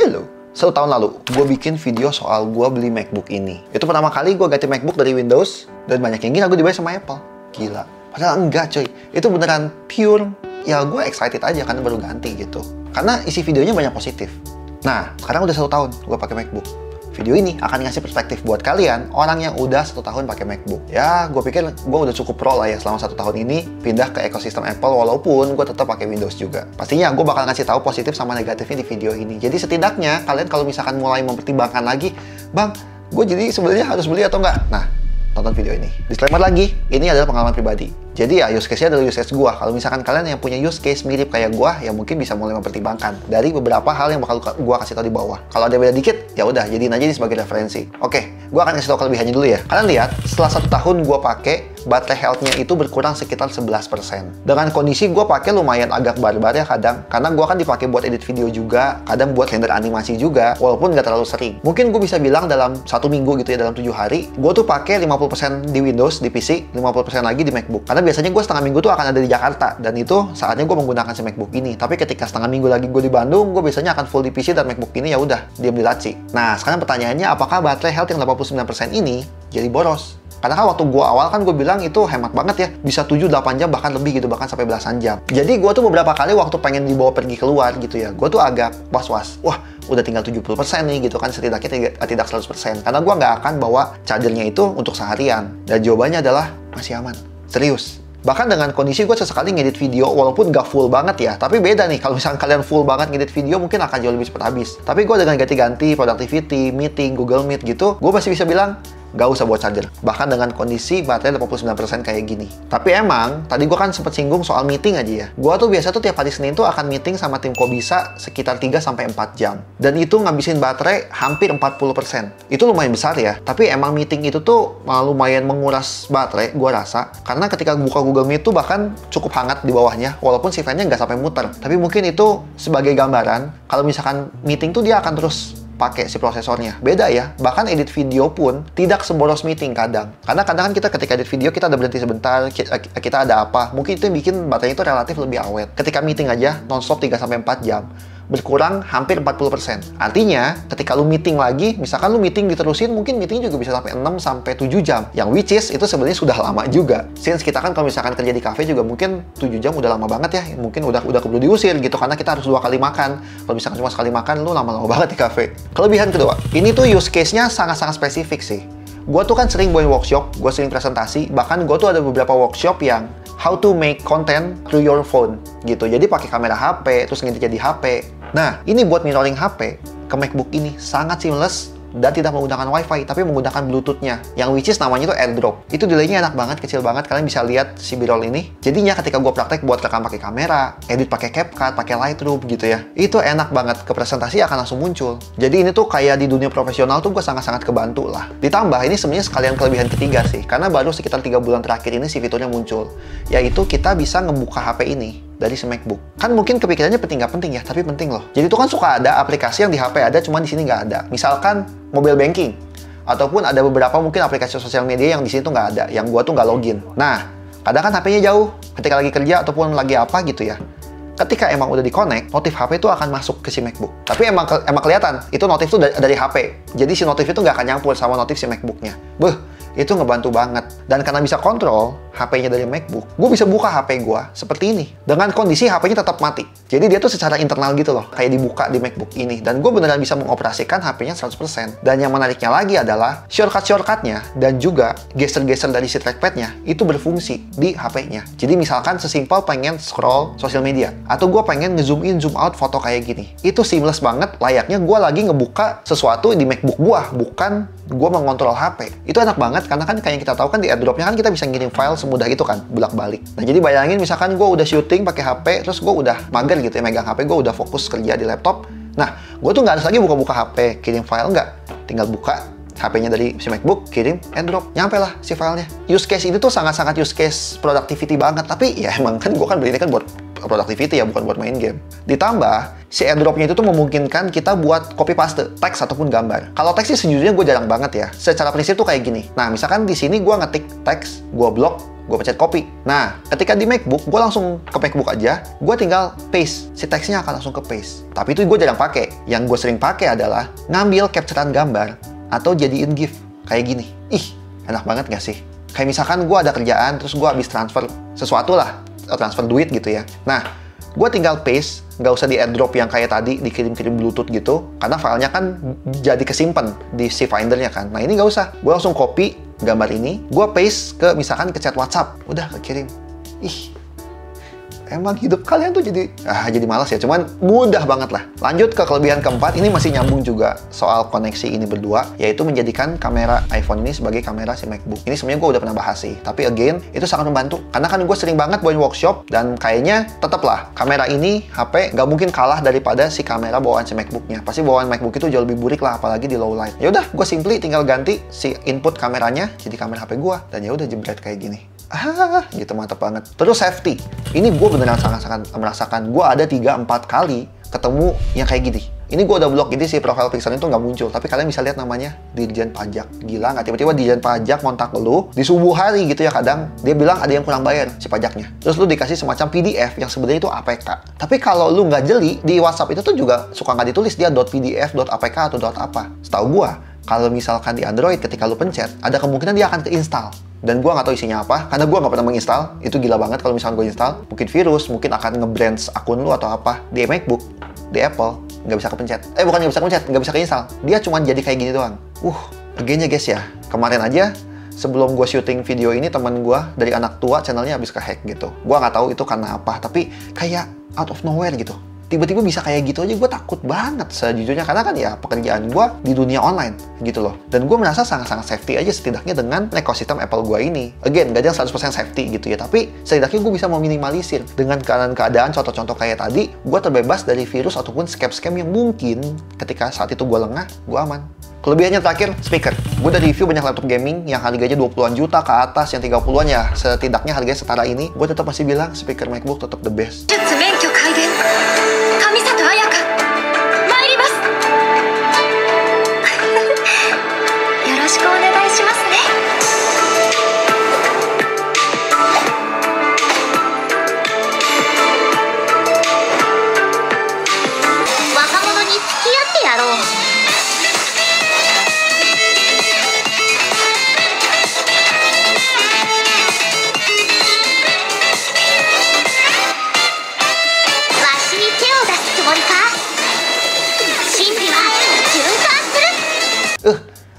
Hello. 1 tahun lalu, gue bikin video soal gue beli MacBook ini. Itu pertama kali gue ganti MacBook dari Windows, dan banyak yang gila gue dibayar sama Apple. Gila. Padahal enggak coy. Itu beneran pure, ya gue excited aja karena baru ganti gitu. Karena isi videonya banyak positif. Nah, sekarang udah 1 tahun gue pakai MacBook. Video ini akan ngasih perspektif buat kalian, orang yang udah 1 tahun pakai MacBook. Ya, gue pikir gue udah cukup pro lah ya selama 1 tahun ini pindah ke ekosistem Apple, walaupun gue tetap pakai Windows juga. Pastinya gue bakal ngasih tahu positif sama negatifnya di video ini. Jadi setidaknya kalian kalau misalkan mulai mempertimbangkan lagi, bang, gue jadi sebenarnya harus beli atau enggak? Nah, tonton video ini. Disclaimer lagi, ini adalah pengalaman pribadi. Jadi ya use case-nya adalah use case gua. Kalau misalkan kalian yang punya use case mirip kayak gua, ya mungkin bisa mulai mempertimbangkan dari beberapa hal yang bakal gua kasih tahu di bawah. Kalau ada beda dikit, ya udah jadiin aja ini sebagai referensi. Oke, gua akan kasih tahu kelebihannya dulu ya. Kalian lihat, setelah 1 tahun gua pakai, baterai health-nya itu berkurang sekitar 11%. Dengan kondisi gua pakai lumayan agak barbar ya kadang, karena gua kan dipakai buat edit video juga, kadang buat render animasi juga, walaupun nggak terlalu sering. Mungkin gua bisa bilang dalam 1 minggu gitu ya, dalam 7 hari, gua tuh pakai 50% di Windows, di PC, 50% lagi di MacBook. Karena biasanya gue setengah minggu tuh akan ada di Jakarta, dan itu saatnya gue menggunakan si MacBook ini. Tapi ketika setengah minggu lagi gue di Bandung, gue biasanya akan full di PC dan MacBook ini ya udah diam di laci. Nah, sekarang pertanyaannya, apakah baterai health yang 89% ini jadi boros? Karena kan waktu gue awal kan gue bilang itu hemat banget ya, bisa 7-8 jam bahkan lebih gitu, bahkan sampai belasan jam. Jadi gue tuh beberapa kali waktu pengen dibawa pergi keluar gitu ya, gue tuh agak was-was. Wah, udah tinggal 70% nih gitu kan, setidaknya tidak 100%. Karena gue nggak akan bawa chargernya itu untuk seharian. Dan jawabannya adalah masih aman. Serius. Bahkan dengan kondisi gue sesekali ngedit video, walaupun gak full banget ya, tapi beda nih, kalau misalnya kalian full banget ngedit video, mungkin akan jauh lebih cepat habis. Tapi gue dengan ganti-ganti productivity, meeting, Google Meet gitu, gue masih bisa bilang, gak usah buat charger. Bahkan dengan kondisi baterai 89% kayak gini. Tapi emang, tadi gue kan sempet singgung soal meeting aja ya. Gue tuh biasa tuh tiap hari Senin tuh akan meeting sama tim Kobisa sekitar 3-4 jam. Dan itu ngabisin baterai hampir 40%. Itu lumayan besar ya. Tapi emang meeting itu tuh lumayan menguras baterai, gue rasa. Karena ketika buka Google Meet tuh bahkan cukup hangat di bawahnya. Walaupun si fan-nya nggak sampai muter. Tapi mungkin itu sebagai gambaran, kalau misalkan meeting tuh dia akan terus pakai si prosesornya. Beda ya, bahkan edit video pun tidak seboros meeting kadang. Karena kadang kan kita ketika edit video kita ada berhenti sebentar, kita ada apa, mungkin itu yang bikin baterai itu relatif lebih awet. Ketika meeting aja, nonstop 3-4 jam, berkurang hampir 40%. Artinya, ketika lu meeting lagi, misalkan lu meeting diterusin, mungkin meeting juga bisa sampai 6-7 jam. Yang which is, itu sebenarnya sudah lama juga. Since kita kan kalau misalkan kerja di cafe juga mungkin 7 jam udah lama banget ya. Mungkin udah keburu diusir gitu, karena kita harus 2 kali makan. Kalau misalkan cuma sekali makan, lu lama-lama banget di cafe. Kelebihan kedua, ini tuh use case-nya sangat-sangat spesifik sih. Gue tuh kan sering buat workshop, gue sering presentasi, bahkan gue tuh ada beberapa workshop yang how to make content through your phone gitu. Jadi pakai kamera HP, terus ngedit jadi HP. Nah, ini buat mirroring HP ke MacBook ini sangat seamless dan tidak menggunakan WiFi, tapi menggunakan Bluetooth-nya, yang which is namanya itu AirDrop. Itu delaynya enak banget, kecil banget. Kalian bisa lihat si B-roll ini. Jadinya ketika gue praktek buat rekam pakai kamera, edit pakai CapCut, pakai Lightroom gitu ya, itu enak banget. Ke presentasi akan langsung muncul. Jadi ini tuh kayak di dunia profesional tuh gue sangat-sangat kebantu lah. Ditambah ini sebenarnya sekalian kelebihan ketiga sih, karena baru sekitar 3 bulan terakhir ini si fiturnya muncul, yaitu kita bisa ngebuka HP ini dari si MacBook. Kan mungkin kepikirannya penting nggak penting ya, tapi penting loh. Jadi itu kan suka ada aplikasi yang di HP ada, cuma di sini nggak ada. Misalkan mobile banking, ataupun ada beberapa mungkin aplikasi sosial media yang di sini tuh nggak ada, yang gua tuh nggak login. Nah, kadang kan HP-nya jauh, ketika lagi kerja ataupun lagi apa gitu ya. Ketika emang udah di-connect, notif HP itu akan masuk ke si MacBook. Tapi emang kelihatan, itu notif tuh dari HP. Jadi si notif itu nggak akan nyampur sama notif si MacBook-nya. Itu ngebantu banget. Dan karena bisa kontrol HP-nya dari MacBook, gue bisa buka HP gue seperti ini. Dengan kondisi HP-nya tetap mati. Jadi dia tuh secara internal gitu loh, kayak dibuka di MacBook ini. Dan gue beneran bisa mengoperasikan HP-nya 100%. Dan yang menariknya lagi adalah, shortcut-shortcutnya dan juga geser-geser dari si trackpad-nya itu berfungsi di HP-nya. Jadi misalkan sesimpel pengen scroll sosial media, atau gue pengen nge-zoom in, zoom out foto kayak gini. Itu seamless banget, layaknya gue lagi ngebuka sesuatu di MacBook gue, bukan gue mengontrol HP. Itu enak banget, karena kan kayak yang kita tahu kan di AirDrop-nya kan kita bisa ngirim file semudah itu kan, bolak-balik. Nah, jadi bayangin misalkan gue udah syuting pakai HP, terus gue udah mager gitu ya megang HP, gue udah fokus kerja di laptop. Nah, gue tuh nggak harus lagi buka-buka HP, kirim file, nggak. Tinggal buka HP-nya dari si MacBook, kirim, AirDrop, nyampe lah si filenya. Use case ini tuh sangat-sangat use case productivity banget, tapi ya emang kan gue kan beli ini kan buat productivity ya, bukan buat main game. Ditambah, si airdropnya itu tuh memungkinkan kita buat copy paste teks ataupun gambar. Kalau teks sih sejujurnya gue jarang banget ya. Secara prinsip tuh kayak gini. Nah, misalkan di sini gue ngetik teks, gue blok, gue pencet copy. Nah, ketika di MacBook, gue langsung ke MacBook aja, gue tinggal paste. Si teksnya akan langsung ke paste. Tapi itu gue jarang pakai. Yang gue sering pakai adalah ngambil capturean gambar atau jadiin GIF. Kayak gini. Ih, enak banget gak sih? Kayak misalkan gue ada kerjaan, terus gue habis transfer sesuatu lah, transfer duit gitu ya. Nah, gue tinggal paste, nggak usah di airdrop yang kayak tadi, dikirim-kirim Bluetooth gitu, karena filenya kan jadi kesimpan di si Findernya kan. Nah, ini nggak usah. Gue langsung copy gambar ini, gue paste ke misalkan ke chat WhatsApp. Udah, kekirim. Ih, emang hidup kalian tuh jadi malas ya, cuman mudah banget lah. Lanjut ke kelebihan keempat, ini masih nyambung juga soal koneksi ini berdua, yaitu menjadikan kamera iPhone ini sebagai kamera si MacBook. Ini sebenarnya gue udah pernah bahas sih, tapi again, itu sangat membantu. Karena kan gue sering banget buat workshop, dan kayaknya tetaplah kamera ini, HP, nggak mungkin kalah daripada si kamera bawaan si MacBooknya. Pasti bawaan MacBook itu jauh lebih burik lah, apalagi di low light. Ya udah, gue simply tinggal ganti si input kameranya jadi kamera HP gue, dan ya udah jebret kayak gini. Gitu mantep banget. Terus safety. Ini gue beneran sangat-sangat merasakan. Gue ada 3-4 kali ketemu yang kayak gini. Ini gue udah blok, jadi si profile pixel itu nggak muncul. Tapi kalian bisa lihat namanya Dirjen Pajak. Gila nggak? Tiba-tiba Dirjen Pajak kontak lu di subuh hari gitu ya kadang. Dia bilang ada yang kurang bayar si pajaknya. Terus lu dikasih semacam PDF yang sebenarnya itu APK. Tapi kalau lu nggak jeli, di WhatsApp itu tuh juga suka nggak ditulis dia .pdf, .apk, atau .apa. Setahu gue, kalau misalkan di Android ketika lu pencet, ada kemungkinan dia akan keinstall. Dan gue nggak tahu isinya apa, karena gue nggak pernah menginstal. Itu gila banget kalau misalkan gue install. Mungkin virus, mungkin akan nge-branch akun lu atau apa. Di MacBook, di Apple, nggak bisa kepencet. Bukan nggak bisa kepencet, nggak bisa keinstall. Dia cuma jadi kayak gini doang. Again ya guys ya. Kemarin aja, sebelum gue syuting video ini, teman gue dari anak tua channelnya habis ke-hack gitu. Gue nggak tahu itu karena apa, tapi kayak out of nowhere gitu. Tiba-tiba bisa kayak gitu aja, gue takut banget sejujurnya. Karena kan ya pekerjaan gue di dunia online gitu loh. Dan gue merasa sangat-sangat safety aja setidaknya dengan ekosistem Apple gue ini. Again, gak ada yang 100% safety gitu ya. Tapi setidaknya gue bisa meminimalisir. Dengan keadaan contoh-contoh kayak tadi, gue terbebas dari virus ataupun scam-scam yang mungkin ketika saat itu gue lengah, gue aman. Kelebihannya terakhir, speaker. Gue udah review banyak laptop gaming yang harganya 20-an juta ke atas, yang 30-an ya. Setidaknya harganya setara ini. Gue tetap masih bilang speaker MacBook tetap the best.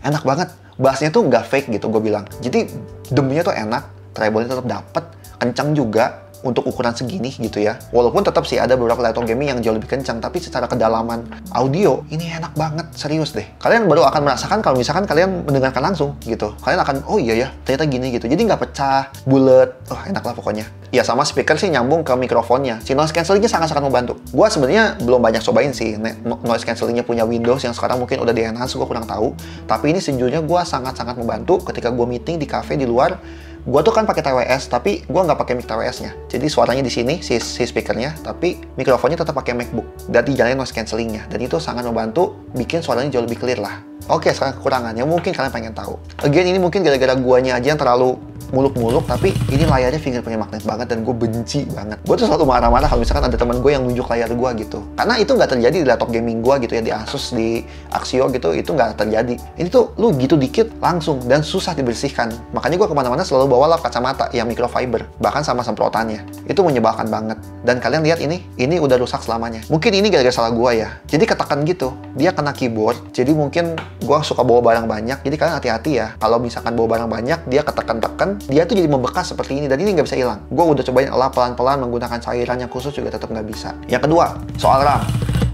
'Enak banget, bassnya tuh nggak fake gitu gue bilang. Jadi deminya tuh enak, treble-nya tetap dapet, kencang juga untuk ukuran segini gitu ya. Walaupun tetap sih ada beberapa laptop gaming yang jauh lebih kencang, tapi secara kedalaman audio ini enak banget, serius deh. Kalian baru akan merasakan kalau misalkan kalian mendengarkan langsung gitu. Kalian akan, oh iya ya, ternyata gini gitu. Jadi nggak pecah, bulet, enak lah pokoknya. Ya sama speaker sih nyambung ke mikrofonnya. Si noise cancellingnya sangat-sangat membantu. Gua sebenarnya belum banyak cobain sih noise cancellingnya punya Windows yang sekarang mungkin udah di-enhance, gue kurang tahu. Tapi ini sejujurnya gue sangat-sangat membantu ketika gue meeting di cafe di luar. Gue tuh kan pakai TWS, tapi gue nggak pakai mic TWS-nya. Jadi suaranya di sini si speakernya, tapi mikrofonnya tetap pakai MacBook. Dan dinyalain noise cancellingnya. Dan itu sangat membantu bikin suaranya jauh lebih clear lah. Oke, sekarang kekurangannya mungkin kalian pengen tahu. Again, ini mungkin gara-gara guanya aja yang terlalu muluk-muluk, tapi ini layarnya fingerprint magnet banget dan gue benci banget. Gue tuh selalu marah-marah kalau misalkan ada teman gue yang nunjuk layar gue gitu. Karena itu nggak terjadi di laptop gaming gue gitu ya, di Asus, di Axio gitu, itu nggak terjadi. Ini tuh lu gitu dikit langsung dan susah dibersihkan. Makanya gue kemana-mana selalu bawa lap kacamata yang microfiber, bahkan sama semprotannya. Itu menyebalkan banget. Dan kalian lihat ini udah rusak selamanya. Mungkin ini gara-gara salah gue ya. Jadi ketekan gitu, dia kena keyboard, jadi mungkin gue suka bawa barang banyak, jadi kalian hati-hati ya. Kalau misalkan bawa barang banyak, dia ketekan-tekan, dia tuh jadi membekas seperti ini, dan ini nggak bisa hilang. Gue udah cobain elap pelan-pelan menggunakan cairan yang khusus juga tetap nggak bisa. Yang kedua, soal RAM.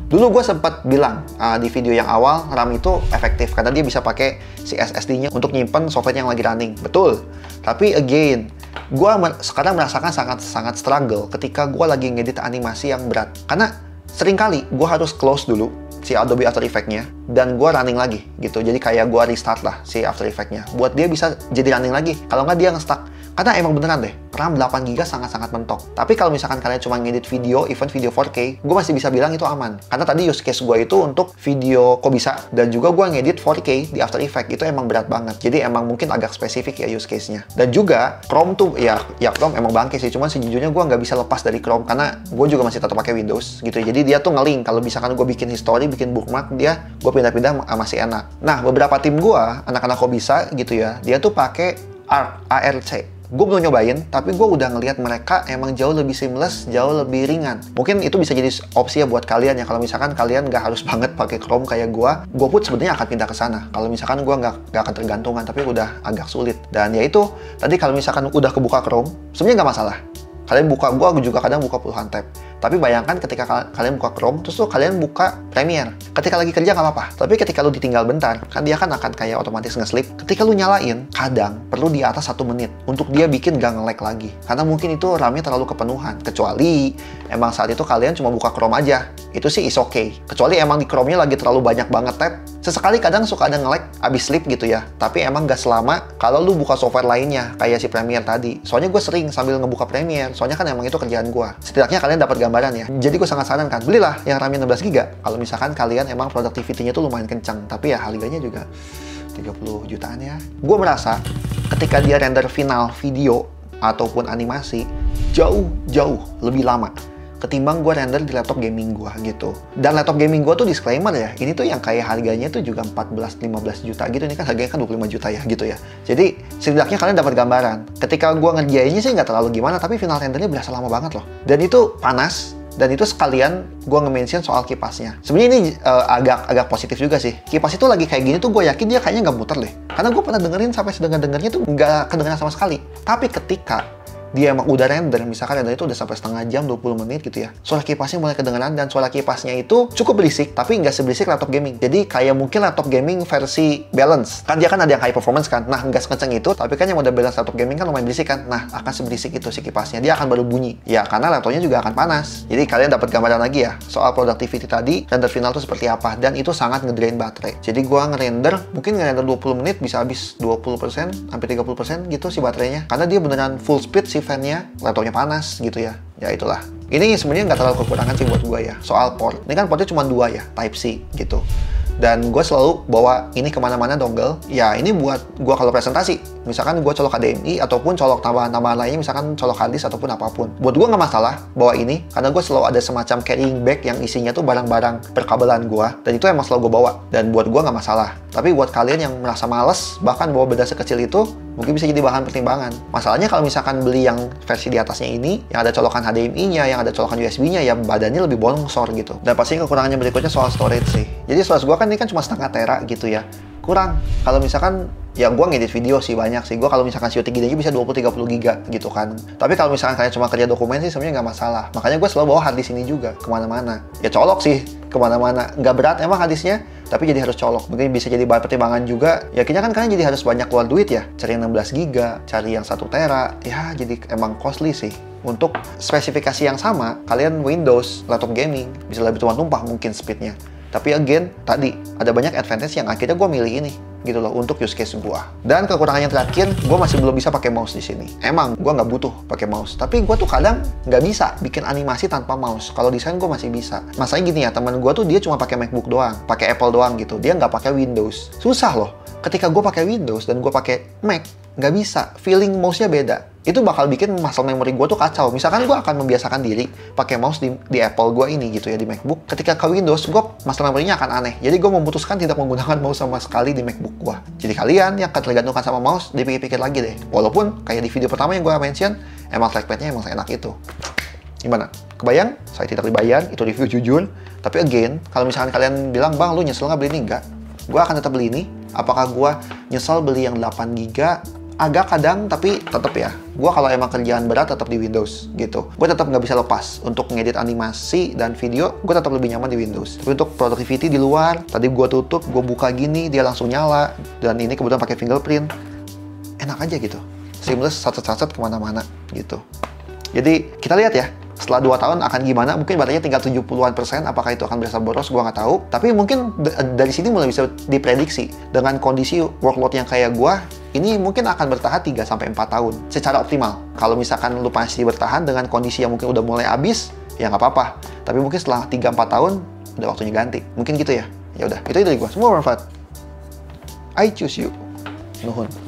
Dulu gue sempat bilang di video yang awal, RAM itu efektif karena dia bisa pakai si SSD-nya untuk nyimpen software yang lagi running. Betul. Tapi again, gue sekarang merasakan sangat struggle ketika gue lagi ngedit animasi yang berat. Karena seringkali gue harus close dulu si Adobe After Effects-nya dan gue running lagi gitu. Jadi kayak gue restart lah si After Effects-nya buat dia bisa jadi running lagi. Kalau nggak dia nge-stuck. Karena emang beneran deh, RAM 8GB sangat-sangat mentok. Tapi kalau misalkan kalian cuma ngedit video, even video 4K, gue masih bisa bilang itu aman. Karena tadi use case gue itu untuk video kok bisa, dan juga gue ngedit 4K di After Effects, itu emang berat banget. Jadi emang mungkin agak spesifik ya use case-nya. Dan juga Chrome tuh, ya Chrome emang bangke sih, cuman sejujurnya gue nggak bisa lepas dari Chrome, karena gue juga masih tetap pakai Windows gitu. Jadi dia tuh nge-link, kalau misalkan gue bikin history, bikin bookmark, gue pindah-pindah masih enak. Nah, beberapa tim gue, anak-anak kok bisa gitu ya, dia tuh pakai ARC. Gue belum nyobain, tapi gue udah ngelihat mereka emang jauh lebih seamless, jauh lebih ringan. Mungkin itu bisa jadi opsi ya buat kalian ya. Kalau misalkan kalian nggak harus banget pakai Chrome kayak gue pun sebenarnya akan pindah ke sana. Kalau misalkan gue nggak akan tergantungan, tapi udah agak sulit. Dan ya itu, tadi kalau misalkan udah kebuka Chrome, sebenarnya nggak masalah. Kalian buka, gue juga kadang buka puluhan tab. Tapi bayangkan ketika kalian buka Chrome, terus tuh kalian buka Premiere. Ketika lagi kerja nggak apa-apa. Tapi ketika lu ditinggal bentar, kan dia kan akan kayak otomatis nge-sleep. Ketika lu nyalain, kadang perlu di atas 1 menit untuk dia bikin gak nge-lag lagi. Karena mungkin itu RAM-nya terlalu kepenuhan. Kecuali emang saat itu kalian cuma buka Chrome aja. Itu sih is okay. Kecuali emang di Chrome-nya lagi terlalu banyak banget tab. Sesekali kadang suka ada nge-lag abis sleep gitu ya. Tapi emang gak selama kalau lu buka software lainnya, kayak si Premiere tadi. Soalnya gue sering sambil ngebuka Premiere. Soalnya kan emang itu kerjaan gue. Setidaknya kalian dapat gambaran ya. Jadi gue sangat sarankan, belilah yang RAM-nya 16GB. Kalau misalkan kalian emang productivity-nya tuh lumayan kencang. Tapi ya harganya juga 30 jutaan ya. Gue merasa ketika dia render final video ataupun animasi, jauh lebih lama ketimbang gue render di laptop gaming gue gitu. Dan laptop gaming gue tuh disclaimer ya, ini tuh yang kayak harganya tuh juga 14-15 juta gitu. Ini kan harganya kan 25 juta ya gitu ya. Jadi setidaknya kalian dapat gambaran. Ketika gue ngerjainnya sih nggak terlalu gimana, tapi final rendernya berasa lama banget loh. Dan itu panas. Dan itu sekalian gue nge-mention soal kipasnya. Sebenarnya ini agak positif juga sih. Kipas itu lagi kayak gini tuh gue yakin dia kayaknya nggak muter deh. Karena gue pernah dengerin sampai sedengar-dengarnya tuh nggak kedengeran sama sekali. Tapi ketika dia emang udah render, misalkan render itu udah sampai setengah jam, 20 menit gitu ya, suara kipasnya mulai kedengeran. Dan suara kipasnya itu cukup berisik, tapi nggak seberisik laptop gaming. Jadi kayak mungkin laptop gaming versi balance. Kan dia kan ada yang high performance kan, nah nggak sekenceng itu, tapi kan yang udah balance laptop gaming kan lumayan berisik kan. Nah akan seberisik itu si kipasnya, dia akan baru bunyi. Ya karena laptopnya juga akan panas. Jadi kalian dapat gambaran lagi ya, soal productivity tadi, render final tuh seperti apa. Dan itu sangat ngedrain baterai. Jadi gua mungkin ngerender 20 menit bisa habis 20%, sampai 30% gitu si baterainya. Karena dia beneran full speed si fan-nya, laptopnya panas gitu ya. Ya itulah. Ini sebenarnya nggak terlalu kekurangan sih buat gue ya. Soal port, ini kan portnya cuma 2 ya, Type-C gitu. Dan gue selalu bawa ini kemana-mana dongle. Ya ini buat gue kalau presentasi. Misalkan gue colok HDMI ataupun colok tambahan-tambahan lainnya, misalkan colok hard disk ataupun apapun. Buat gue nggak masalah bawa ini, karena gue selalu ada semacam carrying bag yang isinya tuh barang-barang perkabelan gue. Dan itu emang selalu gue bawa. Dan buat gue nggak masalah. Tapi buat kalian yang merasa males, bahkan bawa benda sekecil itu, mungkin bisa jadi bahan pertimbangan. Masalahnya kalau misalkan beli yang versi di atasnya ini, yang ada colokan HDMI-nya, yang ada colokan USB-nya, ya badannya lebih bongsor gitu. Dan pasti kekurangannya berikutnya soal storage sih. Jadi storage gue kan ini kan cuma setengah tera gitu ya. Kurang. Kalau misalkan, ya gue ngedit video sih banyak sih. Gue kalau misalkan syuting gini aja bisa 20-30 giga gitu kan. Tapi kalau misalkan kalian cuma kerja dokumen sih sebenarnya nggak masalah. Makanya gue selalu bawa hard disk ini juga kemana-mana. Ya colok sih kemana-mana. Nggak berat emang hard disknya, tapi jadi harus colok. Mungkin bisa jadi bahan pertimbangan juga. Ya akhirnya kan kalian jadi harus banyak keluar duit ya. Cari yang 16 giga, cari yang 1 tera. Ya jadi emang costly sih. Untuk spesifikasi yang sama, kalian Windows, laptop gaming, bisa lebih tumpah mungkin speednya. Tapi again, tadi ada banyak advantage yang akhirnya gue milih ini gitu loh untuk use case gue. Dan kekurangannya terakhir, gue masih belum bisa pakai mouse di sini. Emang gue nggak butuh pakai mouse, tapi gue tuh kadang nggak bisa bikin animasi tanpa mouse. Kalau desain gue masih bisa. Masalahnya gini ya, teman gue tuh dia cuma pakai MacBook doang, pakai Apple doang gitu. Dia nggak pakai Windows. Susah loh. Ketika gue pakai Windows dan gue pakai Mac, nggak bisa. Feeling mouse-nya beda. Itu bakal bikin muscle memory gue tuh kacau. Misalkan gue akan membiasakan diri pakai mouse di Apple gue ini gitu ya, di MacBook. Ketika ke Windows, gue muscle memory-nya akan aneh. Jadi gue memutuskan tidak menggunakan mouse sama sekali di MacBook gue. Jadi kalian yang ketergantungan sama mouse, dipikir-pikir lagi deh. Walaupun kayak di video pertama yang gue mention, emang trackpad-nya emang enak itu. Gimana? Kebayang? Saya tidak dibayar, itu review jujur. Tapi again, kalau misalkan kalian bilang, "Bang, lu nyesel nggak beli ini?" Enggak. Gue akan tetap beli ini. Apakah gue nyesel beli yang 8 giga? Agak kadang, tapi tetap ya. Gue kalau emang kerjaan berat tetap di Windows gitu. Gue tetap nggak bisa lepas. Untuk ngedit animasi dan video, gue tetap lebih nyaman di Windows. Tapi untuk productivity di luar, tadi gue tutup, gue buka gini, dia langsung nyala. Dan ini kebetulan pakai fingerprint. Enak aja gitu. Seamless, sat-sat kemana-mana gitu. Jadi kita lihat ya. Setelah 2 tahun akan gimana, mungkin baterainya tinggal 70-an%, apakah itu akan berasa boros, gue nggak tahu. Tapi mungkin dari sini mulai bisa diprediksi. Dengan kondisi workload yang kayak gue, ini mungkin akan bertahan 3-4 tahun secara optimal. Kalau misalkan lu pasti bertahan dengan kondisi yang mungkin udah mulai habis, ya nggak apa-apa. Tapi mungkin setelah 3-4 tahun, udah waktunya ganti. Mungkin gitu ya. Ya udah, itu dari gua. Semua bermanfaat. I choose you. Nuhun.